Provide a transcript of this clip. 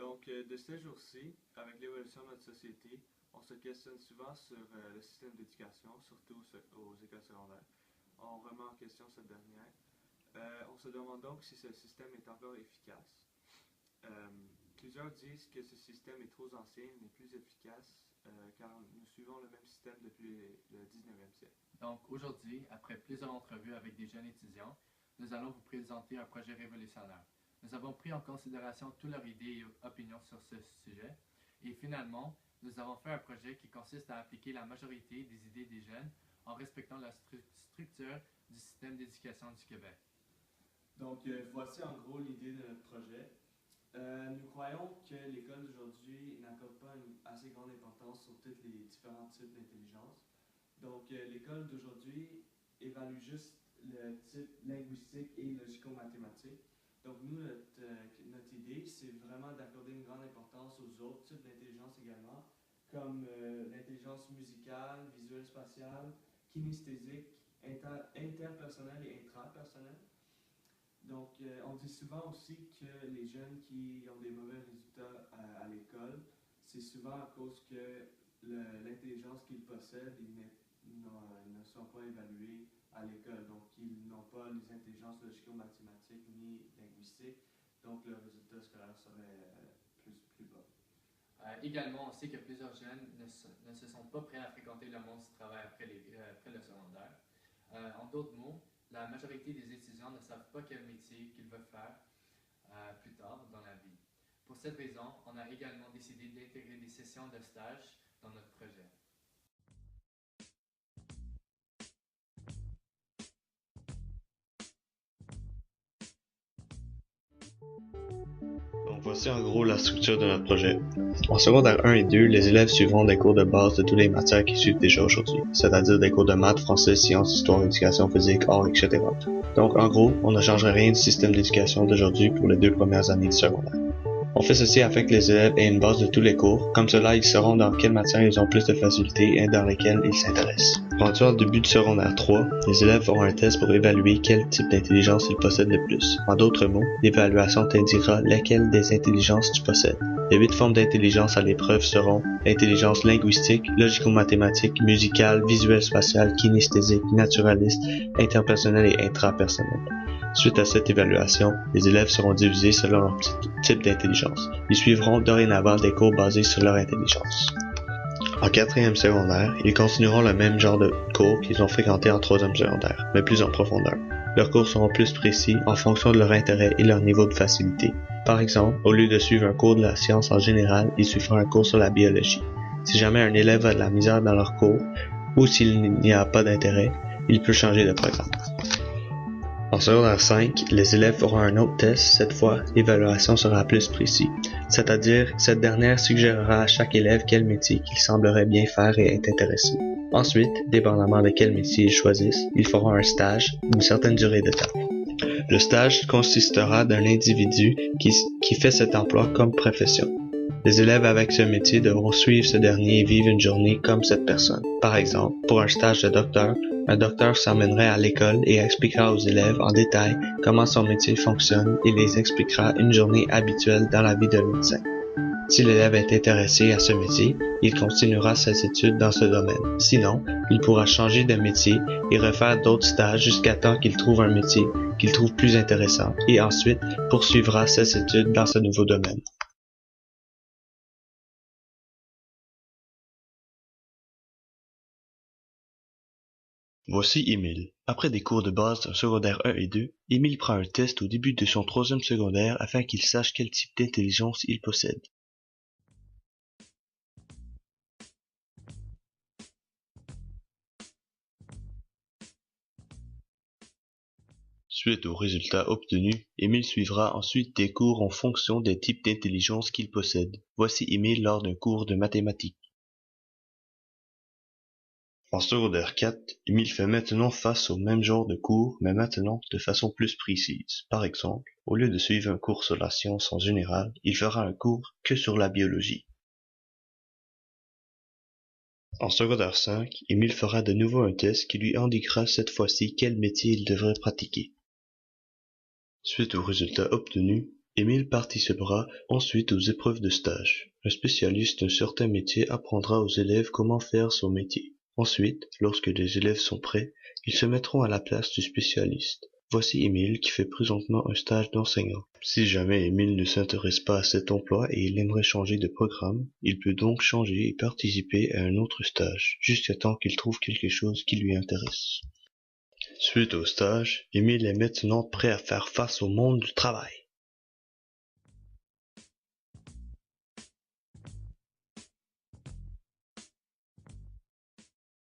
Donc, de ces jours-ci, avec l'évolution de notre société, on se questionne souvent sur le système d'éducation, surtout aux écoles secondaires. On remet en question cette dernière. On se demande donc si ce système est encore efficace. Euh, Plusieurs disent que ce système est trop ancien et n'est plus efficace car nous suivons le même système depuis le 19e siècle. Donc aujourd'hui, après plusieurs entrevues avec des jeunes étudiants, nous allons vous présenter un projet révolutionnaire. Nous avons pris en considération toutes leurs idées et opinions sur ce sujet et finalement, nous avons fait un projet qui consiste à appliquer la majorité des idées des jeunes en respectant la structure du système d'éducation du Québec. Donc, voici en gros l'idée de notre projet. Nous croyons que l'école d'aujourd'hui n'accorde pas une assez grande importance sur tous les différents types d'intelligence. Donc, l'école d'aujourd'hui évalue juste le type linguistique et logico-mathématique. Donc, nous, notre idée, c'est vraiment d'accorder une grande importance aux autres types d'intelligence également, comme l'intelligence musicale, visuelle spatiale, kinesthésique, interpersonnelle et intrapersonnelle. Donc, on dit souvent aussi que les jeunes qui ont des mauvais résultats à l'école, c'est souvent à cause que l'intelligence qu'ils possèdent ne sont pas évaluées à l'école. Donc, ils n'ont pas les intelligences logico-mathématiques ni linguistiques. Donc, le résultat scolaire serait plus bas. Également, on sait que plusieurs jeunes ne se sont pas prêts à fréquenter le monde du travail après le secondaire. En d'autres mots, la majorité des étudiants ne savent pas quel métier qu'ils veulent faire plus tard dans la vie. Pour cette raison, on a également décidé d'intégrer des sessions de stage dans notre projet. Donc voici en gros la structure de notre projet. En secondaire 1 et 2, les élèves suivront des cours de base de toutes les matières qu'ils suivent déjà aujourd'hui, c'est-à-dire des cours de maths, français, sciences, histoire, éducation physique, art, etc. Donc en gros, on ne changerait rien du système d'éducation d'aujourd'hui pour les 2 premières années du secondaire. On fait ceci afin que les élèves aient une base de tous les cours, comme cela ils sauront dans quelles matières ils ont plus de facilité et dans lesquelles ils s'intéressent. Rendu au début du secondaire 3, les élèves feront un test pour évaluer quel type d'intelligence ils possèdent le plus. En d'autres mots, l'évaluation t'indiquera lesquelles des intelligences tu possèdes. Les 8 formes d'intelligence à l'épreuve seront intelligence linguistique, logico-mathématique, musicale, visuelle spatiale, kinesthésique, naturaliste, interpersonnelle et intrapersonnelle. Suite à cette évaluation, les élèves seront divisés selon leur type d'intelligence. Ils suivront dorénavant des cours basés sur leur intelligence. En 4e secondaire, ils continueront le même genre de cours qu'ils ont fréquenté en 3e secondaire, mais plus en profondeur. Leurs cours seront plus précis en fonction de leur intérêt et leur niveau de facilité. Par exemple, au lieu de suivre un cours de la science en général, ils suivront un cours sur la biologie. Si jamais un élève a de la misère dans leur cours, ou s'il n'y a pas d'intérêt, il peut changer de programme. En secondaire 5, les élèves feront un autre test, cette fois, l'évaluation sera plus précise. C'est-à-dire, cette dernière suggérera à chaque élève quel métier qu'il semblerait bien faire et être intéressé. Ensuite, dépendamment de quel métier ils choisissent, ils feront un stage d'une certaine durée de temps. Le stage consistera d'un individu qui fait cet emploi comme profession. Les élèves avec ce métier devront suivre ce dernier et vivre une journée comme cette personne. Par exemple, pour un stage de docteur, un docteur s'emmènerait à l'école et expliquera aux élèves en détail comment son métier fonctionne et les expliquera une journée habituelle dans la vie d'un médecin. Si l'élève est intéressé à ce métier, il continuera ses études dans ce domaine. Sinon, il pourra changer de métier et refaire d'autres stages jusqu'à temps qu'il trouve un métier qu'il trouve plus intéressant et ensuite poursuivra ses études dans ce nouveau domaine. Voici Émile. Après des cours de base en secondaire 1 et 2, Émile prend un test au début de son 3e secondaire afin qu'il sache quel type d'intelligence il possède. Suite aux résultats obtenus, Émile suivra ensuite des cours en fonction des types d'intelligence qu'il possède. Voici Émile lors d'un cours de mathématiques. En secondaire 4, Émile fait maintenant face au même genre de cours, mais maintenant de façon plus précise. Par exemple, au lieu de suivre un cours sur la science en général, il fera un cours que sur la biologie. En secondaire 5, Émile fera de nouveau un test qui lui indiquera cette fois-ci quel métier il devrait pratiquer. Suite aux résultats obtenus, Émile participera ensuite aux épreuves de stage. Un spécialiste d'un certain métier apprendra aux élèves comment faire son métier. Ensuite, lorsque les élèves sont prêts, ils se mettront à la place du spécialiste. Voici Émile qui fait présentement un stage d'enseignant. Si jamais Émile ne s'intéresse pas à cet emploi et il aimerait changer de programme, il peut donc changer et participer à un autre stage, jusqu'à temps qu'il trouve quelque chose qui lui intéresse. Suite au stage, Émile est maintenant prêt à faire face au monde du travail.